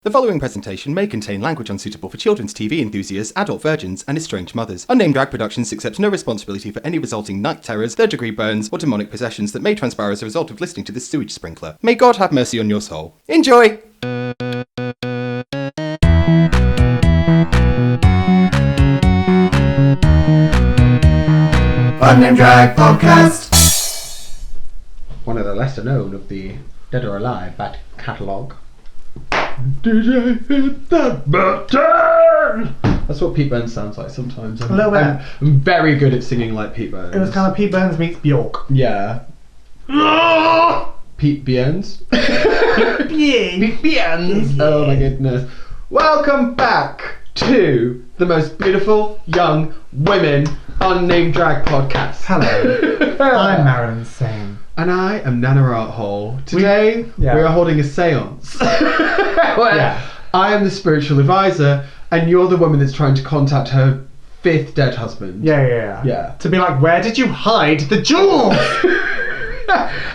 The following presentation may contain language unsuitable for children's TV enthusiasts, adult virgins, and estranged mothers. Unnamed Drag Productions accepts no responsibility for any resulting night terrors, third-degree burns, or demonic possessions that may transpire as a result of listening to this sewage sprinkler. May God have mercy on your soul. Enjoy! Unnamed Drag Podcast. One of the lesser known of the Dead or Alive back catalogue. DJ hit that button! That's what Pete Burns sounds like sometimes. A little bit. I'm very good at singing like Pete Burns. It was kind of Pete Burns meets Bjork. Yeah. Pete Burns? Pete Burns! Oh my goodness. Welcome back to the most beautiful young women Unnamed Drag Podcast. Hello. I'm Marilyn Singh. And I am Nana Art Hall. Today, we are holding a seance. I am the spiritual advisor, and you're the woman that's trying to contact her fifth dead husband. Yeah. To be like, where did you hide the jewels?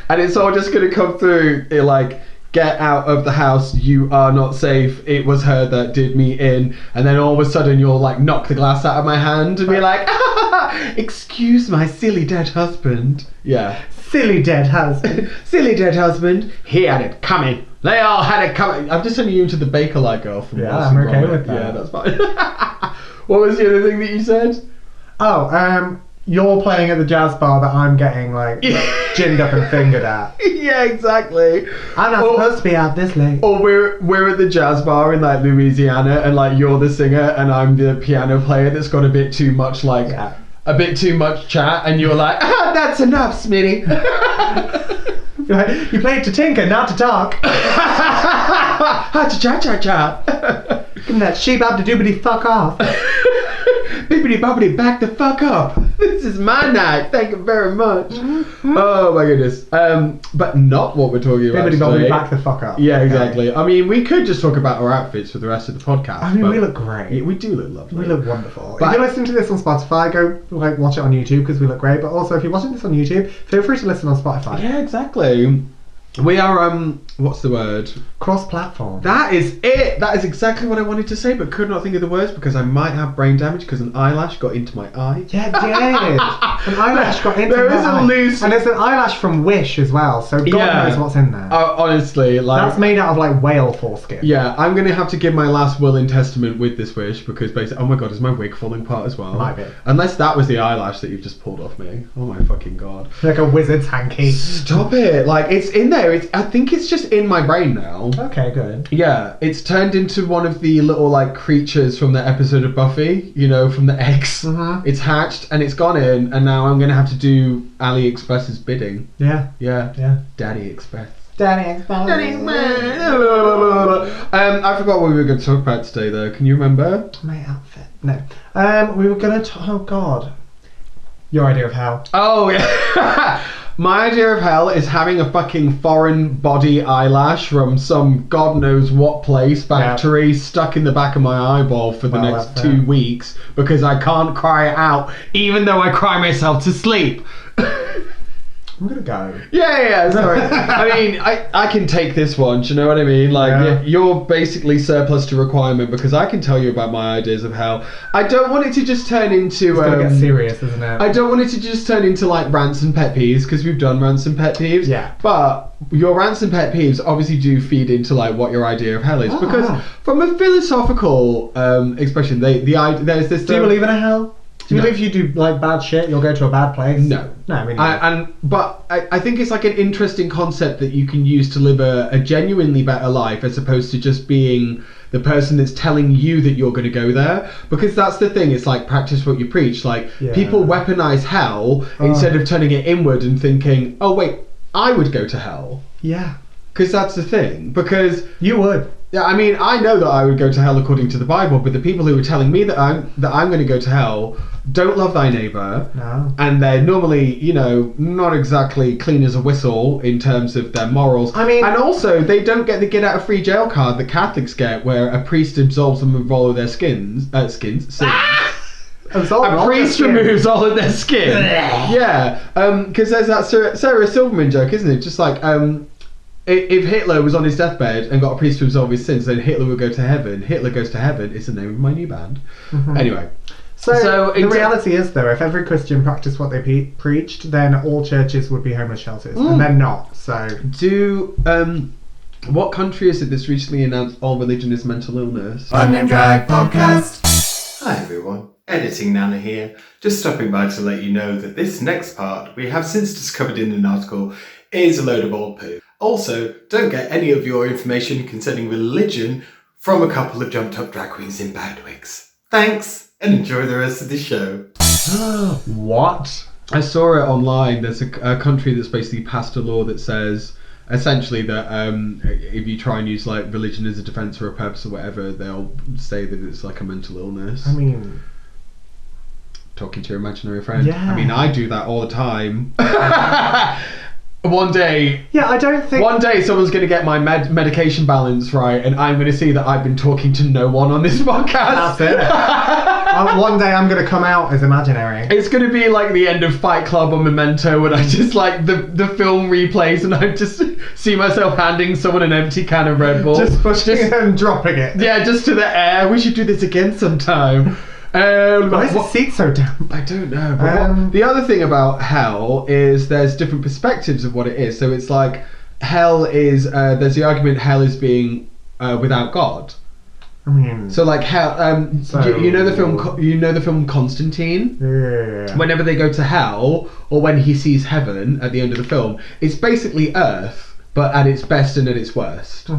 And it's all just going to come through, like, get out of the house, you are not safe, it was her that did me in, and then all of a sudden you'll, like, knock the glass out of my hand and be like, excuse my silly dead husband. Yeah. Silly dead husband. Silly dead husband. He had it coming. They all had it coming. I'm just sending you into the Baker-like girl from I'm okay with that. Yeah, that's fine. What was the other thing that you said? Oh, you're playing at the jazz bar that I'm getting, like, ginned up and fingered at. Yeah, exactly. I'm not supposed to be out this late. Or we're at the jazz bar in, like, Louisiana, and, like, you're the singer and I'm the piano player that's got a bit too much, like... Yeah. A bit too much chat, and you're like, that's enough, Smitty. You played to tinker, not to talk. Ha cha cha. Give him that sheep up to doobity fuck off. Bibbidi bobbidi, back the fuck up. This is my night. Thank you very much. Mm-hmm. Oh my goodness. But not what we're talking about Bibbidi today. bobbidi, back the fuck up. Yeah, exactly. Okay. I mean, we could just talk about our outfits for the rest of the podcast. I mean, we look great. Yeah, we do look lovely. We look wonderful. But if you're listening to this on Spotify, go like watch it on YouTube because we look great. But also, if you're watching this on YouTube, feel free to listen on Spotify. Yeah, exactly. We are, what's the word? Cross-platform. That is it! That is exactly what I wanted to say, but could not think of the words because I might have brain damage because an eyelash got into my eye. Yeah, it did. An eyelash got into my eye. There is a loose... And there's an eyelash from Wish as well, so God knows what's in there. Honestly, like... That's made out of, like, whale foreskin. Yeah, I'm going to have to give my last will and testament with this wish because basically... Oh my God, is my wig falling apart as well? Might be. Unless that was the eyelash that you've just pulled off me. Oh my fucking God. Like a wizard's hanky. Stop it! Like, it's in there. I think it's just in my brain now. Okay, good. Yeah, it's turned into one of the little, like, creatures from the episode of Buffy, you know, from the eggs. Mm-hmm. It's hatched and it's gone in, and now I'm going to have to do AliExpress's bidding. Yeah. Daddy Express. Daddy Express. I forgot what we were going to talk about today, though. Can you remember? My outfit. No. We were going to... Oh, God. Your idea of hell. Oh, yeah. My idea of hell is having a fucking foreign body eyelash from some God knows what place, factory, stuck in the back of my eyeball for the next 2 weeks because I can't cry it out, even though I cry myself to sleep. I'm gonna go. Yeah, sorry. I mean, I can take this one, do you know what I mean? Like, you're basically surplus to requirement because I can tell you about my ideas of hell. I don't want it to just turn into... It's gonna get serious, isn't it? I don't want it to just turn into, like, rants and pet peeves because we've done rants and pet peeves. Yeah. But your rants and pet peeves obviously do feed into, like, what your idea of hell is. Because from a philosophical expression, there's this... Do you believe in a hell? Do you believe if you do like bad shit, you'll go to a bad place? No. I mean, but I think it's like an interesting concept that you can use to live a genuinely better life as opposed to just being the person that's telling you that you're going to go there. Because that's the thing, it's like practice what you preach. Like, people weaponize hell instead of turning it inward and thinking, oh wait, I would go to hell. Yeah. Because that's the thing. Because... You would. Yeah, I mean, I know that I would go to hell according to the Bible, but the people who are telling me that I'm going to go to hell don't love thy neighbour. No. And they're normally, you know, not exactly clean as a whistle in terms of their morals. I mean... And also, they don't get the get out of free jail card that Catholics get, where a priest absolves them of all of their sins. A priest removes all of their skin. Yeah. Because there's that Sarah Silverman joke, isn't it? Just like, if Hitler was on his deathbed and got a priest to absolve his sins, then Hitler would go to heaven. Hitler Goes to Heaven is the name of my new band. Anyway. So the reality is, though, if every Christian practiced what they preached, then all churches would be homeless shelters, and they're not. So, what country is it that's recently announced all religion is mental illness? Unnamed Drag Podcast. Hi everyone, Editing Nana here. Just stopping by to let you know that this next part we have since discovered in an article is a load of old poo. Also, don't get any of your information concerning religion from a couple of jumped up drag queens in bad wigs. Thanks, and enjoy the rest of the show. What? I saw it online. There's a country that's basically passed a law that says essentially that if you try and use like religion as a defense or a purpose or whatever, they'll say that it's like a mental illness. I mean, talking to your imaginary friend. Yeah. I mean, I do that all the time. One day, I don't think... One day someone's going to get my medication balance right, and I'm going to see that I've been talking to no one on this podcast. That's it. One day I'm going to come out as imaginary. It's going to be like the end of Fight Club or Memento, when I just like the film replays, and I just see myself handing someone an empty can of Red Bull. Just pushing it and dropping it. Yeah, just to the air. We should do this again sometime. Why is the seat so damp? I don't know. But the other thing about hell is there's different perspectives of what it is. So it's like hell is there's the argument hell is being without God. I mean, so like hell. You know the film. You know the film Constantine. Yeah. Whenever they go to hell, or when he sees heaven at the end of the film, it's basically Earth, but at its best and at its worst.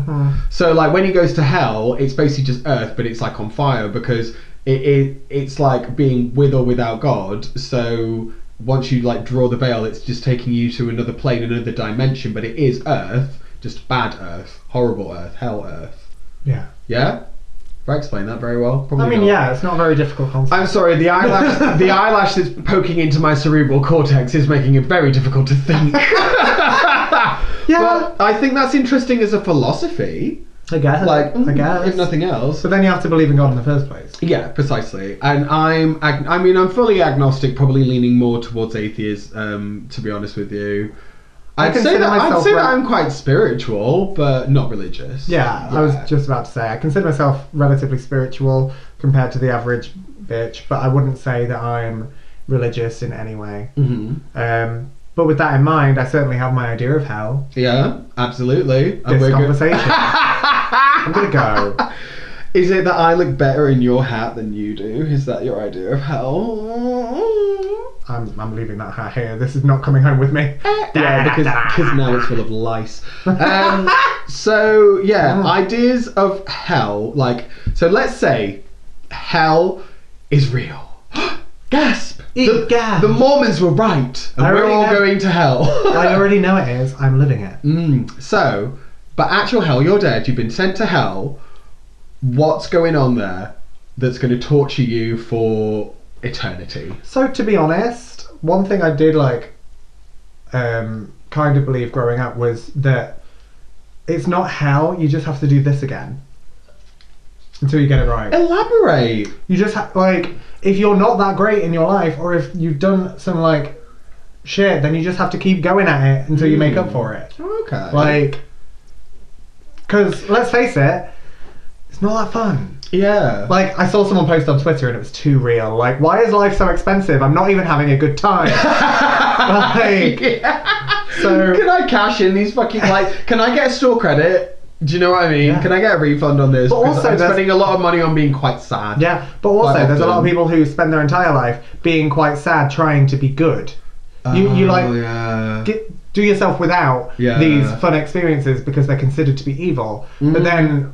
So like when he goes to hell, it's basically just Earth, but it's like on fire because it's like being with or without God. So once you like draw the veil, it's just taking you to another plane, another dimension. But it is Earth, just bad Earth, horrible Earth, hell Earth. Yeah. Yeah. Have I explained that very well? Probably I mean, not. yeah, it's not a very difficult concept. I'm sorry, the eyelash, the eyelash that's poking into my cerebral cortex is making it very difficult to think. Yeah. But I think that's interesting as a philosophy. I guess. I guess. If nothing else. But then you have to believe in God in the first place. Yeah, precisely. And I'm fully agnostic, probably leaning more towards atheism, to be honest with you. I'd say that I'm quite spiritual, but not religious. Yeah, I was just about to say, I consider myself relatively spiritual compared to the average bitch, but I wouldn't say that I'm religious in any way. But with that in mind, I certainly have my idea of hell. Yeah, absolutely. This conversation. I'm gonna go. Is it that I look better in your hat than you do? Is that your idea of hell? I'm leaving that hat here. This is not coming home with me. Yeah, because now it's full of lice. So yeah, ideas of hell. Like, so let's say hell is real. Gasp! The Mormons were right. And we're all going to hell. I already know it is. I'm living it. So, but actual hell, you're dead. You've been sent to hell. What's going on there that's going to torture you for eternity? So, to be honest, one thing I did kind of believe growing up was that it's not hell. You just have to do this again until you get it right. Elaborate. You just if you're not that great in your life, or if you've done some shit, then you just have to keep going at it until you make up for it. Okay. Because let's face it, it's not that fun. Yeah. I saw someone post on Twitter and it was too real. Why is life so expensive? I'm not even having a good time. So can I cash in these fucking can I get a store credit? Do you know what I mean? Yeah. Can I get a refund on this? But also, I'm spending a lot of money on being quite sad. Yeah, but also there's a lot of people who spend their entire life being quite sad, trying to be good. Do yourself without these fun experiences because they're considered to be evil. But then,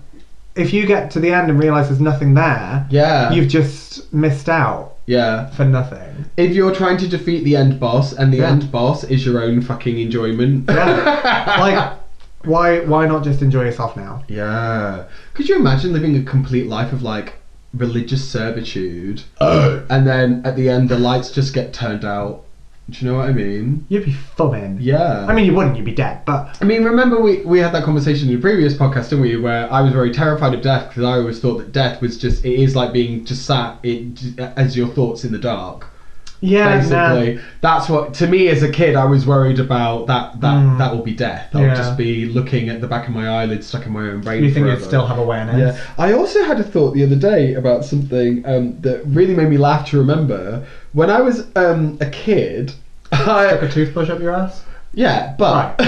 if you get to the end and realise there's nothing there, you've just missed out. Yeah. For nothing. If you're trying to defeat the end boss, and the end boss is your own fucking enjoyment. Yeah. Why not just enjoy yourself now? Yeah. Could you imagine living a complete life of religious servitude, and then at the end the lights just get turned out? Do you know what I mean? You'd be thumbing. Yeah. I mean, you wouldn't. You'd be dead. But I mean, remember we had that conversation in the previous podcast, didn't we? Where I was very terrified of death because I always thought that death was just, it is like being just sat as your thoughts in the dark. Yeah, basically. That's what, to me as a kid, I was worried about that will be death. I'll just be looking at the back of my eyelids stuck in my own brain. You think forever. you'd still have awareness? Yeah. I also had a thought the other day about something that really made me laugh to remember. When I was a kid, Stuck a toothbrush up your ass? yeah, but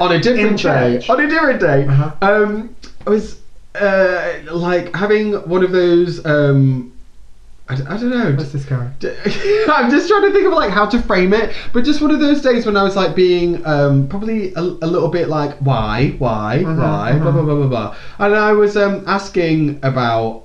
on a different day. On a different day, I was like having one of those. I don't know. Where's this going? I'm just trying to think of like how to frame it, but just one of those days when I was like being probably a little bit like why, blah blah blah blah blah, and I was asking about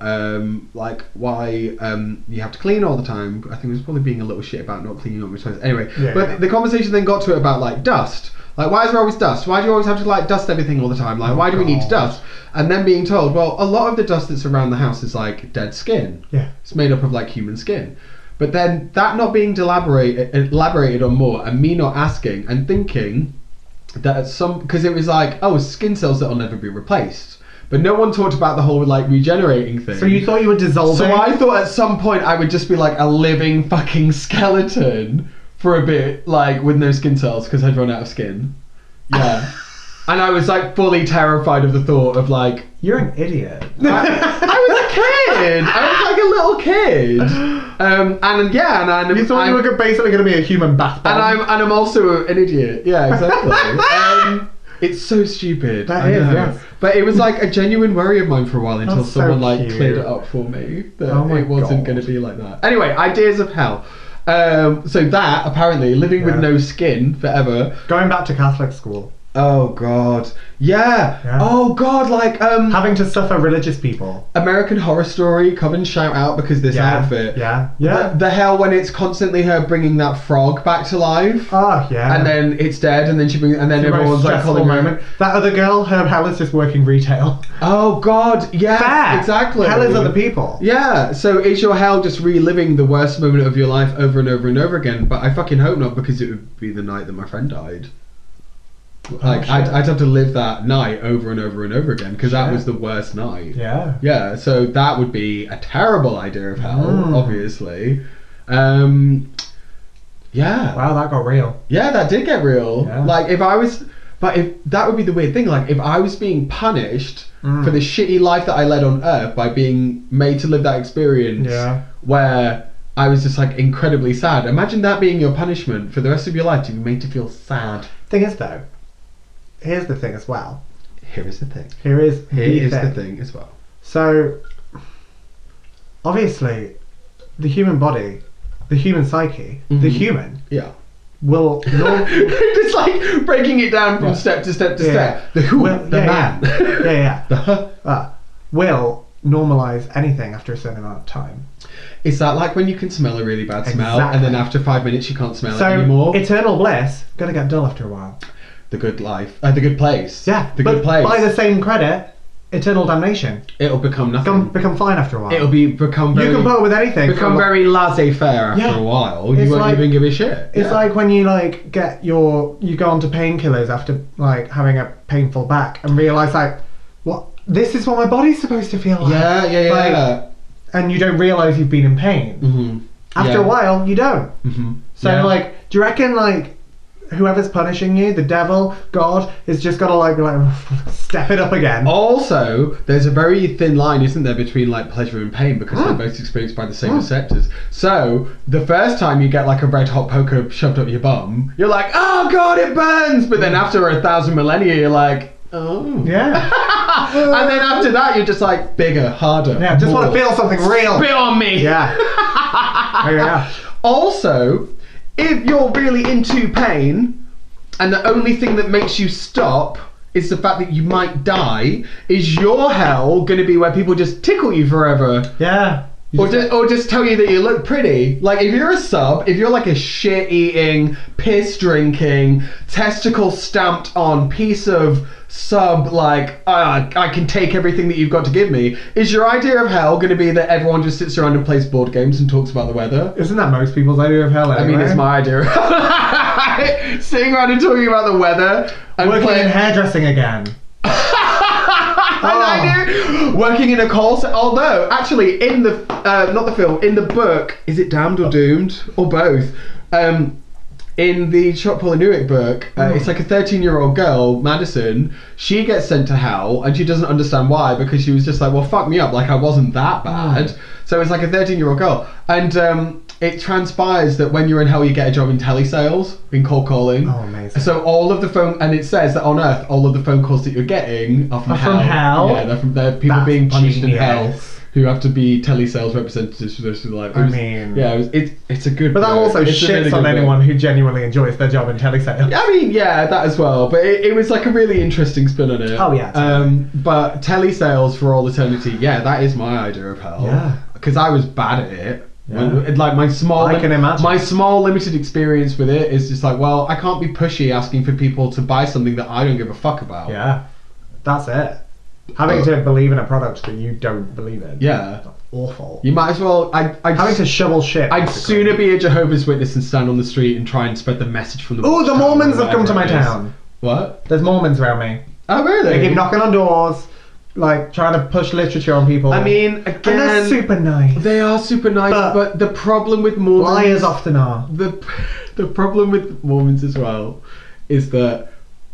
like why you have to clean all the time. I think it was probably being a little shit about not cleaning up my toys. Anyway, the conversation then got to it about like dust. Like, why is there always dust? Why do you always have to like dust everything all the time? Like, why do we need to dust? And then being told, well, a lot of the dust that's around the house is like dead skin. Yeah. It's made up of like human skin. But then that not being elaborated on more, and me not asking and thinking that because it was like, oh, skin cells that will never be replaced. But no one talked about the whole like regenerating thing. So you thought you were dissolving? So I thought at some point I would just be like a living fucking skeleton for a bit, like with no skin cells because I'd run out of skin. Yeah. And I was like fully terrified of the thought of like... You're an idiot. I was a kid. I was like a little kid. And you thought you were basically going to be a human bath bomb. And I'm also an idiot. Yeah, exactly. It's so stupid. That is, yes. But it was like a genuine worry of mine for a while until That's someone so like cute. cleared it up for me that it wasn't God. going to be like that. Anyway, ideas of hell. So that apparently living with no skin forever. Going back to Catholic school. Oh God. Yeah. Oh God. Like having to suffer religious people. American Horror Story. Come and shout out because this outfit. Yeah. The hell when it's constantly her bringing that frog back to life. Oh yeah. And then it's dead, and then everyone's like calling moment. That other girl, her hell is just working retail. Oh God. Yeah. Fair. Exactly. Hell is other people. Yeah. So is your hell just reliving the worst moment of your life over and over and over again? But I fucking hope not, because it would be the night that my friend died. Like I'd have to live that night over and over and over again because that was the worst night. Yeah. Yeah. So that would be a terrible idea of hell, obviously. Yeah. Wow, that got real. Yeah, that did get real. Yeah. Like if that would be the weird thing. Like if I was being punished for the shitty life that I led on Earth by being made to live that experience, where I was just like incredibly sad. Imagine that being your punishment for the rest of your life, to be made to feel sad. Thing is though. Here's the thing as well. Here is the thing. Here is the thing as well. So, obviously, the human body, the human psyche, the human will... It's like breaking it down from step to step to step. The who, the man. The will normalise anything after a certain amount of time. Is that like when you can smell a really bad smell and then after 5 minutes you can't smell it anymore? Eternal bliss, gonna get dull after a while. The good life. The good place. Yeah. Good place. By the same credit, eternal damnation. It'll become nothing. Become fine after a while. It'll become very... You can put up with anything. Become very laissez-faire after a while. You won't even give a shit. It's like when you like you go onto painkillers after like having a painful back and realise like, what? This is what my body's supposed to feel like. Yeah. And you don't realise you've been in pain. Mm-hmm. After a while, you don't. Mm-hmm. So like, do you reckon like whoever's punishing you, the devil, God, is just got to like be like, step it up again? Also, there's a very thin line, isn't there, between like pleasure and pain, because they're both experienced by the same receptors. So the first time you get like a red hot poker shoved up your bum, you're like, oh God, it burns. But then after 1,000 millennia, you're like, oh. Yeah. And then after that, you're just like bigger, harder. Yeah, just want to feel something real. Spit on me. Yeah. Yeah. Also, if you're really into pain and the only thing that makes you stop is the fact that you might die, is your hell going to be where people just tickle you forever? Yeah. Or just tell you that you look pretty. Like if you're a sub, if you're like a shit eating, piss drinking, testicle stamped on piece of sub, like I can take everything that you've got to give me, is your idea of hell going to be that everyone just sits around and plays board games and talks about the weather? Isn't that most people's idea of hell anyway? I mean, it's my idea. Sitting around and talking about the weather and working in hairdressing again. I do. Working in a call center. Although, actually, in the not the film, in the book, is it Damned or Doomed or both? In the Chuck Palahniuk book, it's like a 13-year-old girl, Madison. She gets sent to hell, and she doesn't understand why, because she was just like, well, fuck me up, like I wasn't that bad. So it's like a 13-year-old girl, and it transpires that when you're in hell, you get a job in telesales, in cold calling. Oh, amazing. So all of the phone, and it says that on Earth, all of the phone calls that you're getting are from hell. Yeah, they're people That's being punished in genius. hell, who have to be telesales representatives for those who like. It's a good. But that book. also It's a shits really on good anyone book. who genuinely enjoys their job in telesales. I mean, yeah, that as well. But it was like a really interesting spin on it. Oh, yeah. But telesales for all eternity, yeah, that is my idea of hell. Yeah. Because I was bad at it. Yeah. Like my small, I can imagine. my small limited experience with it is just like, well, I can't be pushy asking for people to buy something that I don't give a fuck about. Yeah. That's it. Having to believe in a product that you don't believe in. Yeah. That's awful. You might as well. Having to shovel shit. I'd basically. sooner be a Jehovah's Witness and stand on the street and try and spread the message from the. Oh, the watchtower Mormons or have come to my whatever it is. town. What? There's Mormons around me. Oh, really? They keep knocking on doors, like trying to push literature on people. I mean, again, and they're super nice. They are super nice, but the problem with Mormons, Liars often are. The problem with Mormons as well is that,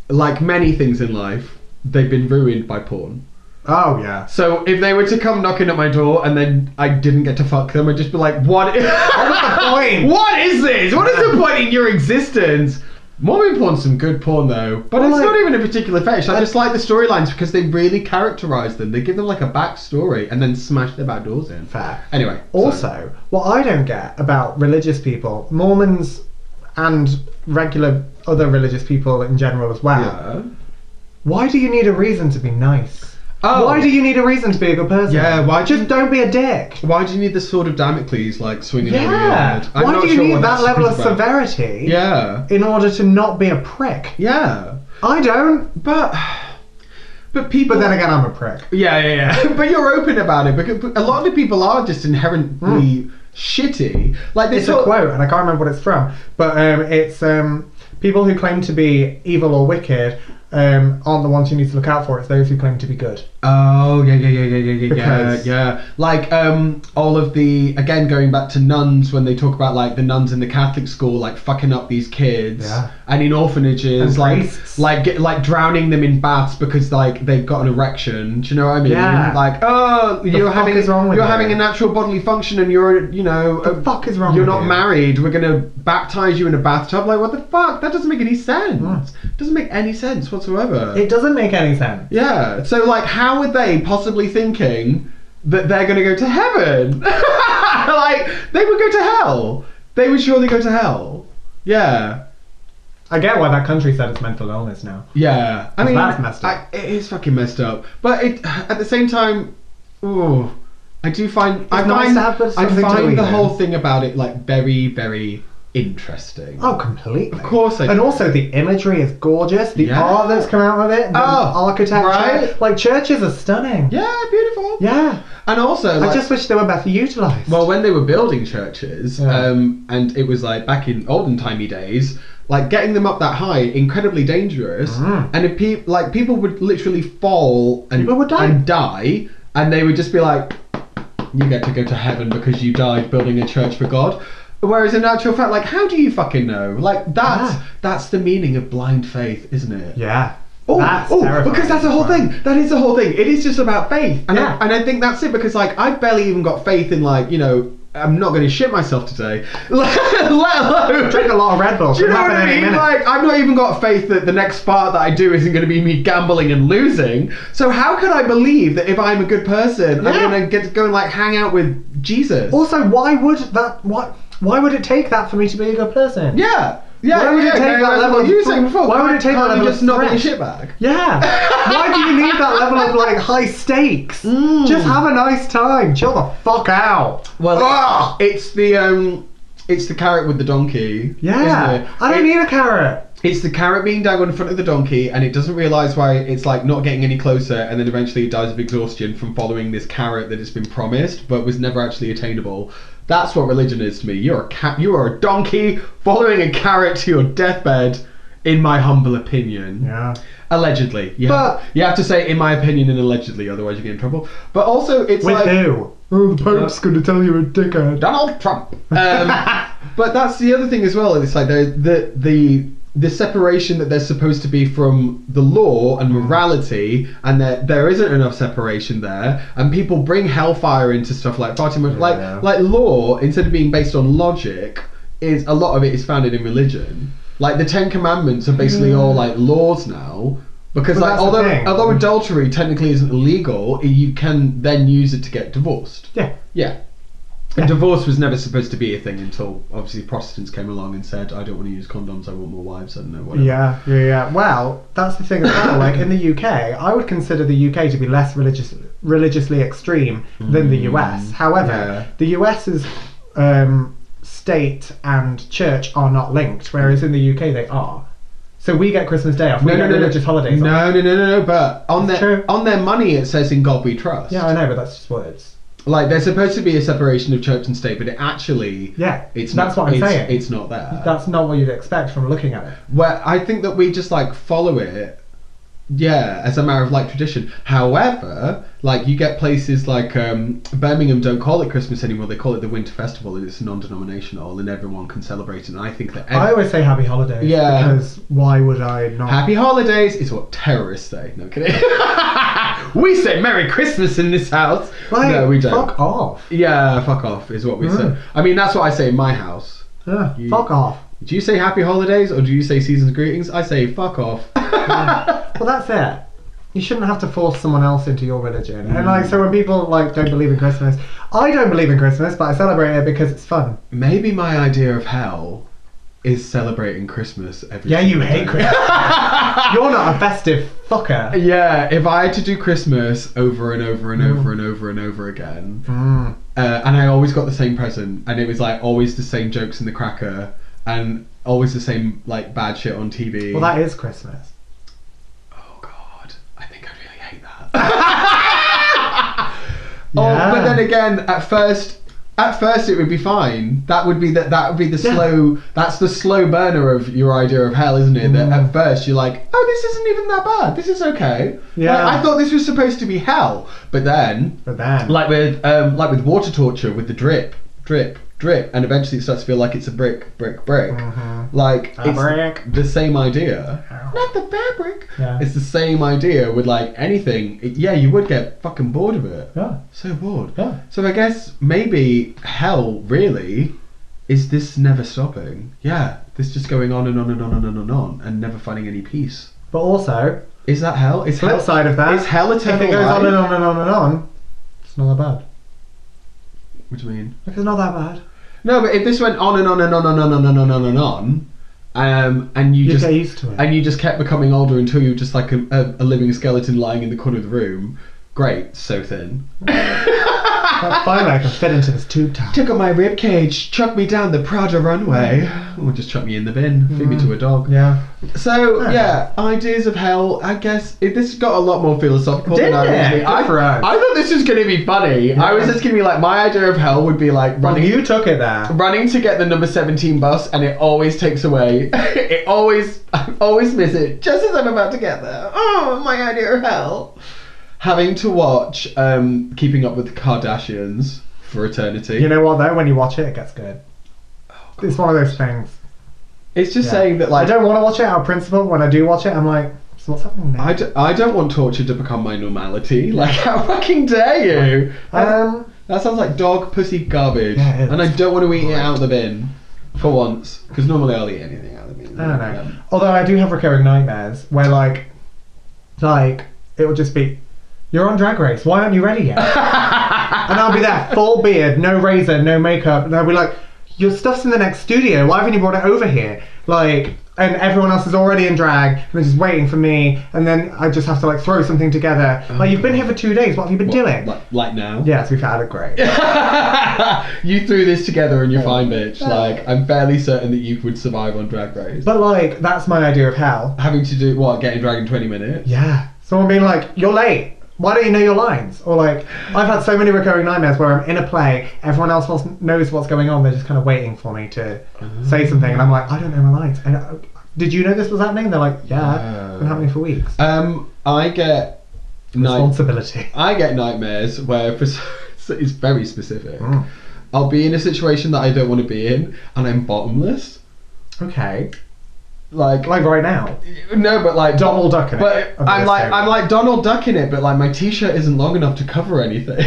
like many things in life, they've been ruined by porn. Oh yeah. So if they were to come knocking at my door and then I didn't get to fuck them, I'd just be like, what is the point? What is this? What is the point in your existence? Mormon porn's some good porn though, but Well, it's like, not even a particular fetish. I just like the storylines because they really characterize them. They give them like a backstory and then smash their back doors in. Fair. Anyway. Also, what I don't get about religious people, Mormons and regular other religious people in general as well, Yeah. why do you need a reason to be nice? Oh. Why do you need a reason to be a good person? Yeah, why Just don't be a dick. Why do you need the sword of Damocles like swinging over your Yeah. head? I'm Why not do you sure need what that that's level of about. severity Yeah. in order to not be a prick? Yeah. I don't. But people. But then again, I'm a prick. Yeah. But you're open about it because a lot of the people are just inherently shitty. Like they It's a quote, and I can't remember what it's from, but it's people who claim to be evil or wicked aren't the ones you need to look out for. It's those who claim to be good. Oh yeah. Because- Yeah. Like all of the, again going back to nuns, when they talk about like the nuns in the Catholic school like fucking up these kids, Yeah. and in orphanages And like priests. like drowning them in baths because like they've got an erection. Do you know what I mean? Yeah. Like, oh, you're fuck having is wrong with you're you? having a natural bodily function and you're The fuck is wrong You're with not you? married. We're gonna baptize you in a bathtub. Like, what the fuck? That doesn't make any sense. Doesn't make any sense whatsoever. It doesn't make any sense. Yeah. So, like, how are they possibly thinking that they're going to go to heaven? Like, they would go to hell. They would surely go to hell. Yeah. I get why that country said it's mental illness now. Yeah. I mean, that's messed up. it is fucking messed up. But it, at the same time, ooh, I do find I nice to have something to find believe the in. whole thing about it like very, very interesting. Oh, completely. Of course I do. And also the imagery is gorgeous. The Yeah. art that's come out of it. The architecture. right. Like, churches are stunning. Yeah, beautiful. Yeah. And also, like, I just wish they were better utilised. well, when they were building churches, Yeah. and it was like back in olden timey days, like getting them up that high, incredibly dangerous. And if people would literally fall and People would die. and they would just be like, you get to go to heaven because you died building a church for God. Whereas in actual fact, like, how do you fucking know? Like, that's the meaning of blind faith, isn't it? Yeah. That's terrifying. because that's the whole thing. That is the whole thing. It is just about faith. And, Yeah. I think that's it, because, like, I've barely even got faith in, like, you know, I'm not going to shit myself today. Let alone... Drink a lot of Red Bull. Do you know what I mean? Like, I've not even got faith that the next part that I do isn't going to be me gambling and losing. So how could I believe that if I'm a good person, I'm going to get to go and, like, hang out with Jesus? Also, why would it take that for me to be a good person? Yeah. Why would it take that level of you saying before? Why would it take that level of just not get your threat? shit back? Yeah. Why do you need that level of like high stakes? Just have a nice time. Chill the fuck out. Well, it's the carrot with the donkey. Yeah. Isn't it? I don't need a carrot. It's the carrot being dangled in front of the donkey, and it doesn't realise why it's like not getting any closer, and then eventually it dies of exhaustion from following this carrot that has been promised but was never actually attainable. That's what religion is to me. You are a donkey following a carrot to your deathbed in my humble opinion. Yeah. Allegedly. But- you have to say in my opinion and allegedly, otherwise you get in trouble. But also it's With like... who? Oh, the Pope's going to tell you a dickhead. Donald Trump. But that's the other thing as well. It's like the separation that there's supposed to be from the law and morality, and that there isn't enough separation there, and people bring hellfire into stuff like far too much. Like law, instead of being based on logic, is a lot of it is founded in religion. Like the Ten Commandments are basically all like laws now. Because But like that's although adultery technically isn't illegal, you can then use it to get divorced. Yeah. Yeah. And divorce was never supposed to be a thing until obviously Protestants came along and said, I don't want to use condoms, I want more wives, I don't know, whatever. Yeah. Well, that's the thing as well. Like in the UK, I would consider the UK to be less religiously extreme than the US. However, the US's state and church are not linked, whereas in the UK they are. So we get Christmas Day off. We get religious holidays off. No. But on their money it says "In God We Trust." Yeah, I know, but that's just words. Like there's supposed to be a separation of church and state, but it actually that's what I'm saying. It's not there. That's not what you'd expect from looking at it. Well, I think that we just like follow it. Yeah, as a matter of like tradition. However, like you get places like Birmingham don't call it Christmas anymore. They call it the Winter Festival, and it's non-denominational, and everyone can celebrate it. And I think that I always say Happy Holidays. Yeah. Because why would I not? Happy Holidays is what terrorists say. No kidding. We say Merry Christmas in this house. Like, no, we don't. Fuck off. Yeah, fuck off is what we say. I mean, that's what I say in my house. Yeah, fuck off. Do you say Happy Holidays or do you say Season's Greetings? I say fuck off. Well, that's it. You shouldn't have to force someone else into your religion. And like, so when people like don't believe in Christmas, I don't believe in Christmas, but I celebrate it because it's fun. Maybe my idea of hell is celebrating Christmas every Yeah, you single hate day. Christmas. You're not a festive fucker. Yeah, if I had to do Christmas over and over and over and over and over again, and I always got the same present, and it was like always the same jokes in the cracker, and always the same like bad shit on TV. Well, that is Christmas. Oh God, I think I really hate that. Yeah. Oh, but then again, at first it would be fine. That would be the slow. That's the slow burner of your idea of hell, isn't it? That at first you're like, oh, this isn't even that bad. This is okay. Yeah. Like, I thought this was supposed to be hell, but then like with water torture, with the drip, and eventually it starts to feel like it's a brick. Like A it's brick. the same idea. Ow. Not the fabric. Yeah. It's the same idea with like anything. You would get fucking bored of it. Yeah. So bored. Yeah. So I guess maybe hell really is this never stopping. Yeah, this just going on and on and on and on and on and never finding any peace. But also, Is that hell? Is flip hell side of that, Is hell eternal if it goes life? on and on and on and on, it's not that bad. What do you mean? Like, it's not that bad. No, but if this went on and on and on and on and on and on and on, and you You just get used to it. and you just kept becoming older until you were just like a living skeleton lying in the corner of the room. Great, so thin. But finally, I can fit into this tube top. Took up my rib cage, chucked me down the Prada runway, or just chuck me in the bin, feed me to a dog. Yeah. So yeah, ideas of hell. I guess this got a lot more philosophical than I Didn't it? originally. Good for us. I thought this was going to be funny. Yeah. I was just going to be like, my idea of hell would be like Well, running. you took it there. Running to get the number 17 bus, and it always takes away. I always miss it just as I'm about to get there. Oh, my idea of hell. Having to watch Keeping Up with the Kardashians for eternity. You know what though? When you watch it, it gets good. It's one of those things. It's just Yeah. saying that like I don't want to watch it out of principle. When I do watch it, I'm like, so what's happening now? I don't want torture to become my normality. Like, how fucking dare you? That sounds like dog pussy garbage. Yeah, it is. And I don't want to eat it out of the bin. For once. Because normally I'll eat anything out of the bin. I don't know. Although I do have recurring nightmares where like it will just be, you're on Drag Race, why aren't you ready yet? And I'll be there, full beard, no razor, no makeup, and I'll be like, your stuff's in the next studio, why haven't you brought it over here? Like, and everyone else is already in drag, and they're just waiting for me, and then I just have to like throw something together. Like, you've been here for 2 days, what have you been doing? Like now? Yeah, to be fair, I look great. You threw this together and you're fine, bitch. Like, I'm fairly certain that you would survive on Drag Race. But like, that's my idea of hell. Having to do, what, getting drag in 20 minutes? Yeah. Someone being like, you're late. Why don't you know your lines? Or like, I've had so many recurring nightmares where I'm in a play, everyone else knows what's going on, they're just kind of waiting for me to say something, and I'm like, I don't know my lines. And did you know this was happening? They're like, yeah, it's been happening for weeks. I get Responsibility. I get nightmares where it's very specific. I'll be in a situation that I don't want to be in, and I'm bottomless. Okay. Like right now. No, but like Donald Duck in but it. I'm like Donald Duck in it, but like my t-shirt isn't long enough to cover anything.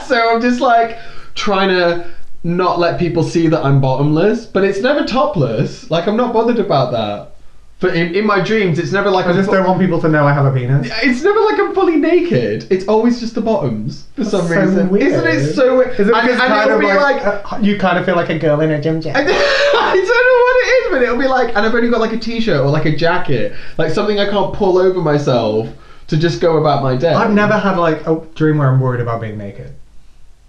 So I'm just like trying to not let people see that I'm bottomless, but it's never topless. Like I'm not bothered about that. But in my dreams, it's never like I just don't want people to know I have a penis. It's never like I'm fully naked. It's always just the bottoms for some so reason. Weird. Isn't it so weird? Is it and it'll be like you kind of feel like a girl in a gym jacket? I don't know what it is, but it'll be like, and I've only got like a t-shirt or like a jacket, like something I can't pull over myself to just go about my day. I've never had like a dream where I'm worried about being naked.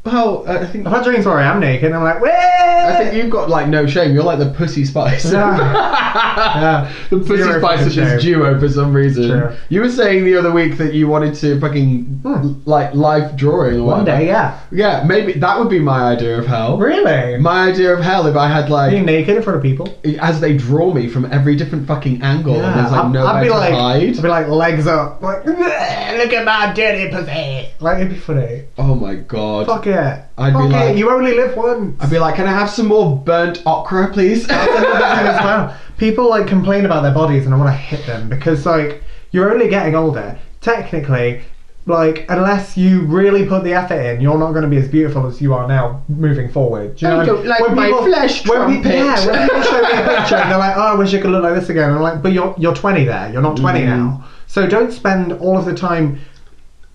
Well, I think I've had dreams where I am naked and I'm like, I think you've got like no shame. You're like the Pussy Spice. Yeah. The Pussy Zero Spice of fucking this shame. duo for some reason. True. You were saying the other week that you wanted to fucking like live drawing or one whatever. day, yeah. Yeah, maybe that would be my idea of hell. Really? My idea of hell if I had like Being naked in front of people. as they draw me from every different fucking angle and there's like I'd nowhere be to like, hide. I'd be like legs up, like look at my dirty pussy. Like it'd be funny. Oh my god. Fuck it. I'd be Fuck like- it. You only live once. I'd be like, can I have some more burnt okra, please? That's another thing as well. People like complain about their bodies and I want to hit them because like you're only getting older. Technically, like unless you really put the effort in, you're not going to be as beautiful as you are now moving forward. Do you know I what I don't mean? like When my people- flesh when trumpet. when people show me a picture and they're like, oh, I wish I could look like this again. And I'm like, but you're 20 there. You're not 20 now. So don't spend all of the time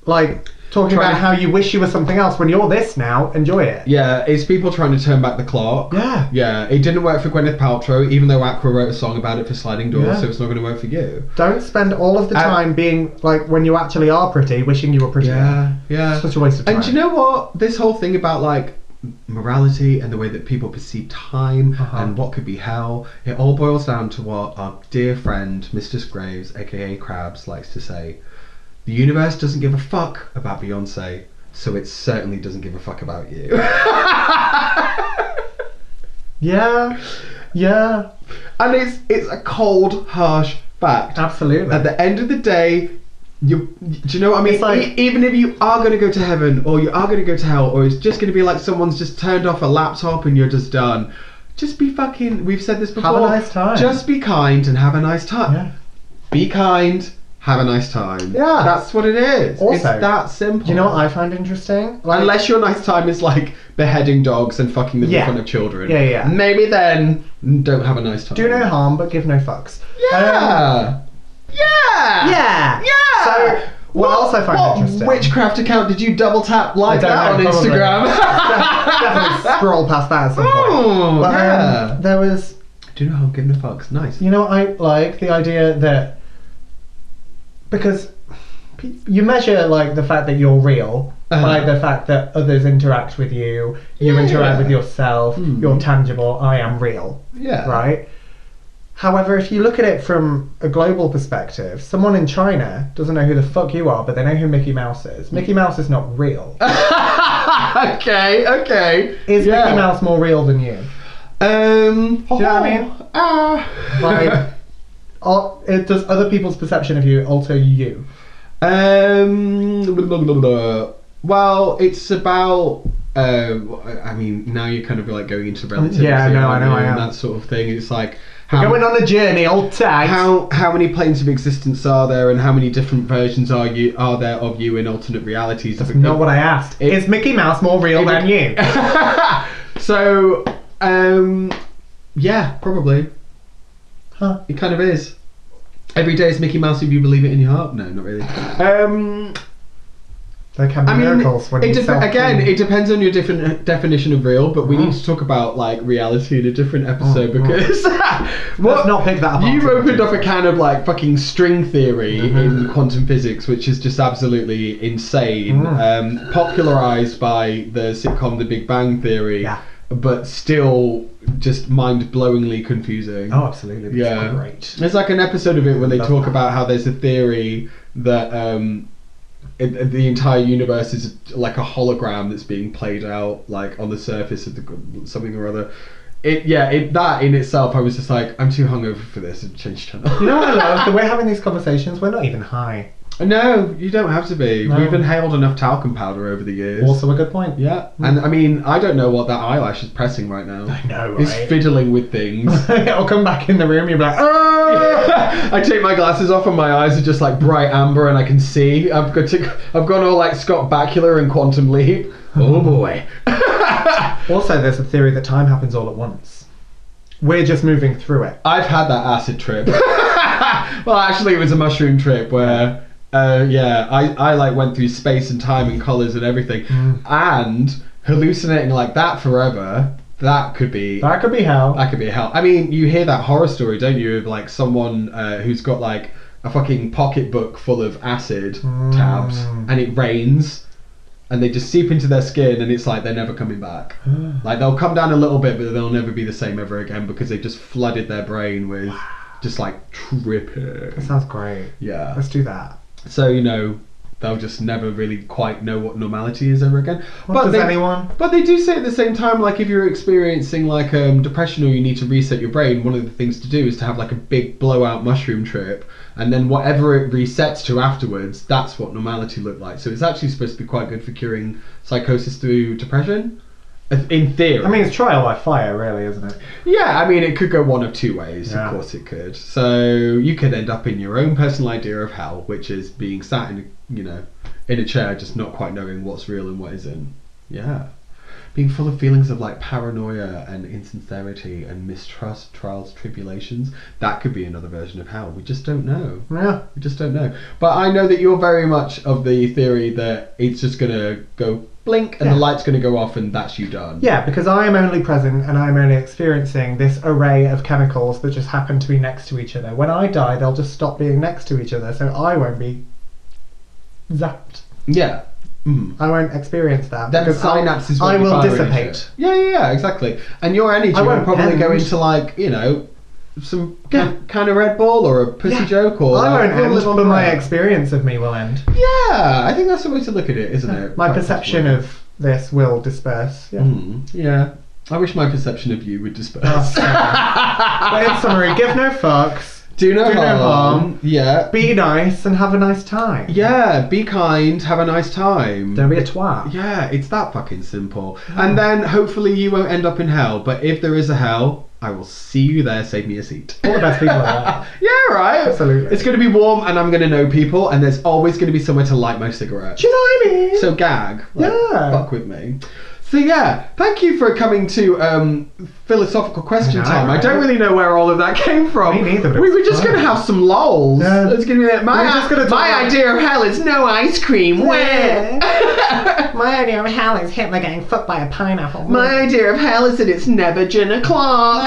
like talking Trying about to- how you wish you were something else when you're this now. Enjoy it. Yeah, it's people trying to turn back the clock. Yeah. Yeah, it didn't work for Gwyneth Paltrow, even though Aqua wrote a song about it for Sliding Doors, Yeah. so it's not going to work for you. Don't spend all of the time being like when you actually are pretty, wishing you were prettier. Yeah, yeah. Such a waste of time. And do you know what? This whole thing about like morality and the way that people perceive time and what could be hell, it all boils down to what our dear friend Mr. Graves, aka Krabs, likes to say. The universe doesn't give a fuck about Beyonce, so it certainly doesn't give a fuck about you. Yeah. And it's a cold, harsh fact. Absolutely. At the end of the day, do you know what I mean? It's like- even if you are going to go to heaven, or you are going to go to hell, or it's just going to be like someone's just turned off a laptop and you're just done, just be fucking, we've said this before. Have a nice time. Just be kind and have a nice time. Yeah. Be kind, have a nice time. Yeah. That's what it is. Also, it's that simple. Do you know what I find interesting? Like, Unless your nice time is like beheading dogs and fucking them in Yeah. front of children. Yeah. Maybe then don't have a nice time. do no harm but give no fucks. Yeah. Yeah. So what else I find interesting? Witchcraft account did you double tap like I don't that on know, probably. Instagram? Definitely scroll past that at some point. Oh, But yeah. there was, Do you know how I'm giving a fucks? Nice. you know what I like? The idea that, because you measure like the fact that you're real by the fact that others interact with you, you interact with yourself, you're tangible, I am real. Yeah. Right? However, if you look at it from a global perspective, someone in China doesn't know who the fuck you are, but they know who Mickey Mouse is. Mickey Mouse is not real. okay. Is Mickey Mouse more real than you? Do you know what I mean? Like, does other people's perception of you alter you? Blah, blah, blah. Well, it's about. I mean, now you're kind of like going into relativity. Yeah, no, I know, I and am. that sort of thing. It's like Going on a journey, old tag. how many planes of existence are there, and how many different versions are there of you in alternate realities? That's not what I asked. Is Mickey Mouse more real than you? So, yeah, probably. Huh. It kind of is. Every day is Mickey Mouse if you believe it in your heart. No, not really. There can be miracles when you again, it depends on your different definition of real, but we need to talk about like reality in a different episode because Let's not pick that up. you've opened up a can of like fucking string theory in quantum physics, which is just absolutely insane. Popularized by the sitcom The Big Bang Theory, but still just mind-blowingly confusing. Oh, absolutely. Yeah, It's great. There's like an episode of it where they Love talk that. about how there's a theory that the entire universe is like a hologram that's being played out like on the surface of something or other. that in itself, I was just like, I'm too hungover for this, and changed channel. You know what I love? That we're having these conversations, we're not even high. No, you don't have to be. No. We've inhaled enough talcum powder over the years. Also a good point. Yeah, and I mean, I don't know what that eyelash is pressing right now. I know, right? It's fiddling with things. I'll come back in the room, you'll be like, oh! I take my glasses off and my eyes are just like bright amber and I can see. I've gone all like Scott Bakula and Quantum Leap. Oh boy. Also, there's a theory that time happens all at once. We're just moving through it. I've had that acid trip. Well, actually, it was a mushroom trip where, I like went through space and time and colours and everything, and hallucinating like that forever. That could be hell. That could be hell. I mean, you hear that horror story, don't you, of like someone who's got like a fucking pocketbook full of acid tabs, and it rains. And they just seep into their skin, and it's like they're never coming back. Like they'll come down a little bit, but they'll never be the same ever again because they've just flooded their brain with just like tripping. That sounds great. Yeah. Let's do that. So they'll just never really quite know what normality is ever again. But they do say at the same time, like if you're experiencing like depression or you need to reset your brain, one of the things to do is to have like a big blowout mushroom trip, and then whatever it resets to afterwards, that's what normality looked like. So it's actually supposed to be quite good for curing psychosis through depression, in theory. I mean, it's trial by fire, really, isn't it? Yeah, I mean, it could go one of two ways. Yeah. Of course it could. So you could end up in your own personal idea of hell, which is being sat in a chair, just not quite knowing what's real and what isn't. Yeah. Being full of feelings of like paranoia and insincerity and mistrust, trials, tribulations. That could be another version of hell. We just don't know. Yeah. We just don't know. But I know that you're very much of the theory that it's just going to go blink and the light's going to go off and that's you done. Yeah, because I am only present and I'm only experiencing this array of chemicals that just happen to be next to each other. When I die, they'll just stop being next to each other, so I won't be zapped. Yeah. I won't experience that. Then because synapses I will fire dissipate. Yeah, exactly. And your energy will probably go into like, some kind of Red Bull or a pussy joke or... I won't like, end, but my experience of me will end. Yeah, I think that's the way to look at it, isn't it? My perception of this will disperse. Yeah. Yeah. I wish my perception of you would disperse. But in summary, give no fucks. Do no harm. Yeah. Be nice and have a nice time. Yeah, be kind, have a nice time. Don't be a twat. Yeah, it's that fucking simple. And then hopefully you won't end up in hell, but if there is a hell, I will see you there, save me a seat. All the best people are there. Yeah, right? Absolutely. It's going to be warm and I'm going to know people and there's always going to be somewhere to light my cigarette. Do you know what I mean? So gag. Yeah. Fuck with me. So yeah, thank you for coming to philosophical question time. Right? I don't really know where all of that came from. Me neither. We were just going to have some lols. Yeah. It's going to be like, my idea of hell is no ice cream. My idea of hell is Hitler getting fucked by a pineapple. My idea of hell is that it's never gin o'clock.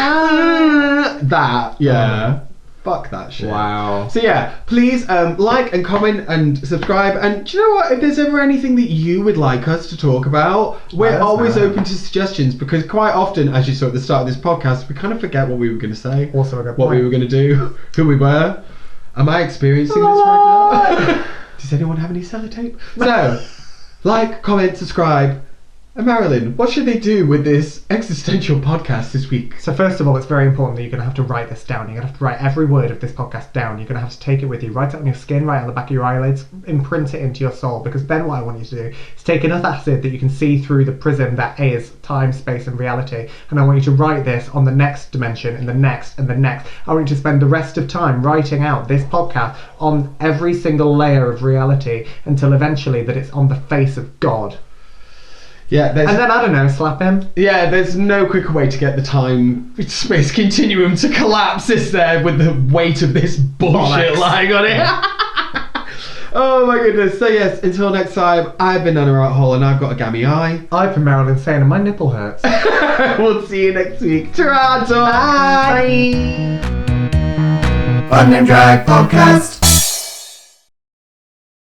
That, yeah. Fuck that shit. Wow. So yeah, please like and comment and subscribe. And do you know what? If there's ever anything that you would like us to talk about, we're always open to suggestions because quite often, as you saw at the start of this podcast, we kind of forget what we were going to say. Also a good what point. we were going to do, who we were. Am I experiencing this right now? Does anyone have any sellotape? So, like, comment, subscribe. And Marilyn, what should they do with this existential podcast this week? So first of all, it's very important that you're going to have to write this down. You're going to have to write every word of this podcast down. You're going to have to take it with you. Write it on your skin, write it on the back of your eyelids, imprint it into your soul. Because then what I want you to do is take enough acid that you can see through the prism that is time, space and reality. And I want you to write this on the next dimension and the next and the next. I want you to spend the rest of time writing out this podcast on every single layer of reality until eventually that it's on the face of God. Yeah, and then, I don't know, slap him. Yeah, there's no quicker way to get the time-space continuum to collapse, is there, with the weight of this bullshit lying on it. Oh my goodness. So yes, until next time, I've been Nana Hall and I've got a gammy eye. I've been Marilyn saying and my nipple hurts. We'll see you next week. Ta-ra! Bye! Unnamed Drag Podcast.